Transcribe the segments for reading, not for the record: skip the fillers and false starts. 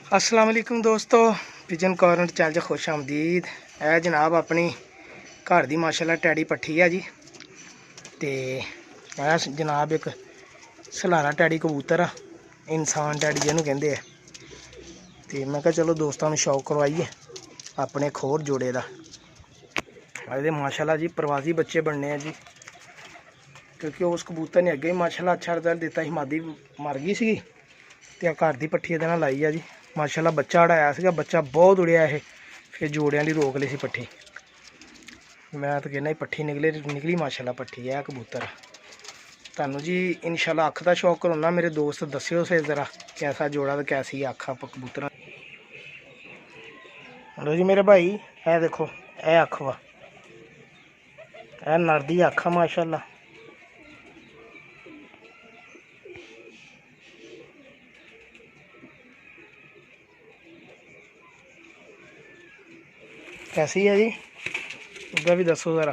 अस्सलाम वालेकुम दोस्तों, पिजन कॉर्नर चैनल खुश आमदीद। है जनाब अपनी घर की माशाल्लाह टैडी पट्ठी है जी। तो है जनाब एक सलारा टैडी कबूतर आ, इंसान टैडी जिन्होंने कहते हैं। तो मैं कहा चलो दोस्तों में शौक करवाइए अपने खोर जोड़े का। अरे माशाल्लाह जी प्रवासी बच्चे बनने हैं जी, क्योंकि उस कबूतर ने अगे ही माशाल्लाह अच्छा रिजल्ट दिता ही। मादी मर गई सी तो घर की पट्ठी ये लाई है जी। माशाल्लाह बच्चा उड़ाया सीगा, बच्चा बहुत उड़िया है। फिर जोड़ियां की रोक ली सी पट्ठी। मैं तो कहना पट्ठी निकली माशाल्लाह पट्ठी है कबूतर। तुहानू जी इंशाल्लाह अख का शौक कराना, मेरे दोस्त दस्यो से ज़रा कैसा जोड़ा तो कैसी अख कबूतर। लो जी मेरे भाई, है देखो ए अख वा, ए नर दी अख माशाल्लाह। कैसी है जी, उधर भी दसो ज़रा।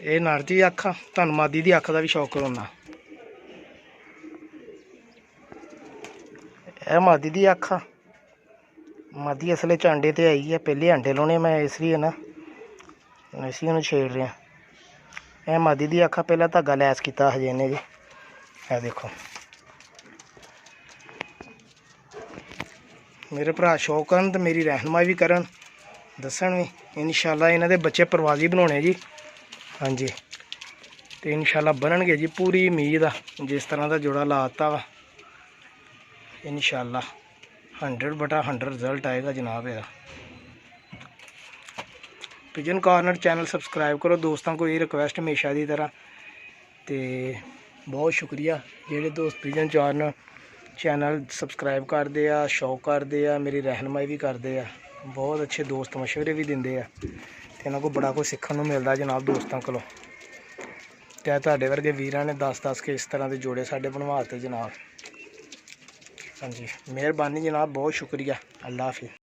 ये नर दी अख, तुहानू मादी दी अख का भी शौक कराना। यह मादी दी अख, मादी असले च अंडे ते आई है, पहले अंडे लाने मैं इसलिए ना इसी हूँ छेड़ रहा। यह मादी दी अख, पहला धागा लैस किया हजे इन्हें जी। है देखो मेरे भरा शौक करन तो मेरी रहनुमाई भी करन, दसन भी। इंशाल्लाह इन्हां दे बच्चे प्रवासी बनाने जी। हाँ जी, तो इंशाल्लाह बननगे जी, पूरी उम्मीद आ। जिस तरह का जोड़ा लाता वा इंशाल्लाह 100/100 रिजल्ट आएगा जनाब। यदा पिजन कॉर्नर चैनल सब्सक्राइब करो दोस्तों को, ये रिक्वेस्ट हमेशा की तरह। तो बहुत शुक्रिया जेडे दोस्त पिजन कॉर्नर चैनल सब्सक्राइब करते हैं, शौक करते हैं, मेरी रहनुमाई भी करते हैं। बहुत अच्छे दोस्त मशवरे भी देंगे हैं, तो इन्हों को बड़ा कुछ सीखने को मिलता जनाब दोस्तों को। तो तुहाडे वर्गे वीरां ने 10-10 के इस तरह के जोड़े साडे बनवाते जनाब। हाँ जी, मेहरबानी जनाब, बहुत शुक्रिया। अल्लाह हाफिज़।